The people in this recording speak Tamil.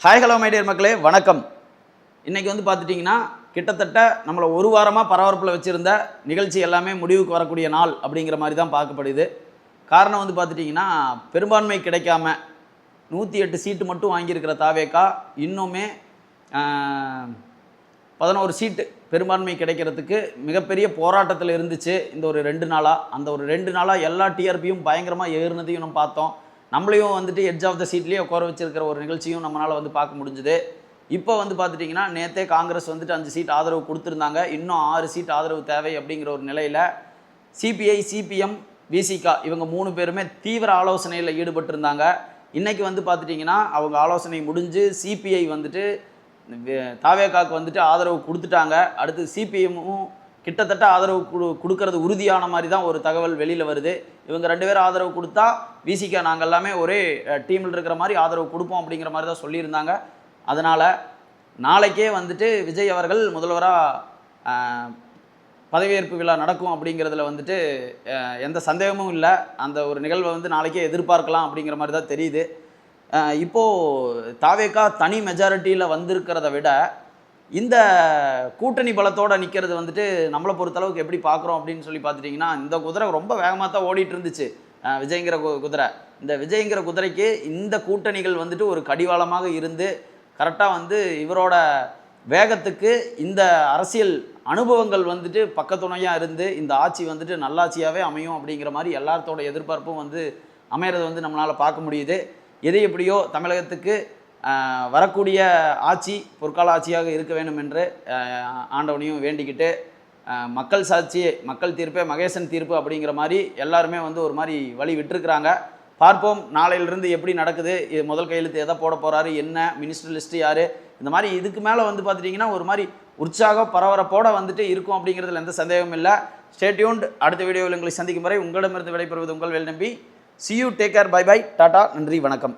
ஹாய் ஹலோ மை டியர் மக்களே, வணக்கம். இன்றைக்கி வந்து பார்த்துட்டிங்கன்னா கிட்டத்தட்ட நம்மளை ஒரு வாரமாக பரபரப்பில் வச்சுருந்த நிகழ்ச்சி எல்லாமே முடிவுக்கு வரக்கூடிய நாள் அப்படிங்கிற மாதிரி தான் பார்க்கப்படுது. காரணம் வந்து பார்த்துட்டிங்கன்னா, பெரும்பான்மை கிடைக்காம 108 சீட்டு மட்டும் வாங்கியிருக்கிற தாவேகா இன்னுமே 11 சீட்டு பெரும்பான்மை கிடைக்கிறதுக்கு மிகப்பெரிய போராட்டத்தில் இருந்துச்சு. இந்த ஒரு 2 நாளாக, அந்த ஒரு 2 நாளாக எல்லா டிஆர்பியும் பயங்கரமாக ஏறுனதையும் நம்ம பார்த்தோம். நம்மளையும் வந்துட்டு எட்ஜ் ஆஃப் த சீட்லேயே உட்கார வச்சிருக்கிற ஒரு நிகழ்ச்சியும் நம்மளால் வந்து பார்க்க முடிஞ்சுது. இப்போ வந்து பார்த்துட்டிங்கன்னா, நேற்றே காங்கிரஸ் வந்துட்டு 5 சீட் ஆதரவு கொடுத்துருந்தாங்க. இன்னும் 6 சீட் ஆதரவு தேவை அப்படிங்கிற ஒரு நிலையில் சிபிஐ, சிபிஎம், விசிகா இவங்க 3 பேருமே தீவிர ஆலோசனையில் ஈடுபட்டிருந்தாங்க. இன்றைக்கி வந்து பார்த்துட்டிங்கன்னா, அவங்க ஆலோசனை முடிஞ்சு சிபிஐ வந்துட்டு தாவேகாவுக்கு வந்துட்டு ஆதரவு கொடுத்துட்டாங்க. அடுத்து சிபிஎம்மும் கிட்டத்தட்ட ஆதரவு கொடுக்கறது உறுதியான மாதிரி தான் ஒரு தகவல் வெளியில் வருது. இவங்க 2 பேரும் ஆதரவு கொடுத்தா விசிகா நாங்கள் எல்லாமே ஒரே டீமில் இருக்கிற மாதிரி ஆதரவு கொடுப்போம் அப்படிங்கிற மாதிரி தான் சொல்லியிருந்தாங்க. அதனால் நாளைக்கே வந்துட்டு விஜய் அவர்கள் முதல்வராக பதவியேற்பு விழா நடக்கும் அப்படிங்கிறதுல வந்துட்டு எந்த சந்தேகமும் இல்லை. அந்த ஒரு நிகழ்வை வந்து நாளைக்கே எதிர்பார்க்கலாம் அப்படிங்கிற மாதிரி தான் தெரியுது. இப்போது தாவேகா தனி மெஜாரிட்டியில் வந்திருக்கிறத விட இந்த கூட்டணி பலத்தோடு நிற்கிறது வந்துட்டு நம்மளை பொறுத்தளவுக்கு எப்படி பார்க்குறோம் அப்படின்னு சொல்லி பார்த்துட்டிங்கன்னா, இந்த குதிரை ரொம்ப வேகமாக தான் ஓடிட்டு இருந்துச்சு. விஜய்ங்கிற குதிரை, இந்த விஜய்ங்கிற குதிரைக்கு இந்த கூட்டணிகள் வந்துட்டு ஒரு கடிவாளமாக இருந்து கரெக்டாக வந்து இவரோட வேகத்துக்கு இந்த அரசியல் அனுபவங்கள் வந்துட்டு பக்கத்துணையாக இருந்து இந்த ஆட்சி வந்துட்டு நல்லாட்சியாகவே அமையும் அப்படிங்கிற மாதிரி எல்லாத்தோட எதிர்பார்ப்பும் வந்து அமையிறது வந்து நம்மளால் பார்க்க முடியுது. எது எப்படியோ தமிழகத்துக்கு வரக்கூடிய ஆட்சி பொற்கால ஆட்சியாக இருக்க வேண்டும் என்று ஆண்டவனையும் வேண்டிக்கிட்டு, மக்கள் சாட்சி மக்கள் தீர்ப்பே மகேசன் தீர்ப்பு அப்படிங்கிற மாதிரி எல்லாருமே வந்து ஒரு மாதிரி வழி விட்டுருக்குறாங்க. பார்ப்போம் நாளையிலிருந்து எப்படி நடக்குது, இது முதல் கையெழுத்து எதை போட போகிறாரு, என்ன மினிஸ்டர் லிஸ்ட்டு யார், இந்த மாதிரி இதுக்கு மேலே வந்து பார்த்துட்டிங்கன்னா ஒரு மாதிரி உற்சாகம் பரபரப்போடு வந்துட்டு இருக்கும் அப்படிங்கிறதுல எந்த சந்தேகமும் இல்லை. Stay tuned. அடுத்த வீடியோவில் உங்களை சந்திக்கும் வரை உங்களிடமிருந்து விடைபெறுவது உங்கள் வேல் நம்பி. See you, take care, bye bye, Tata, நன்றி, வணக்கம்.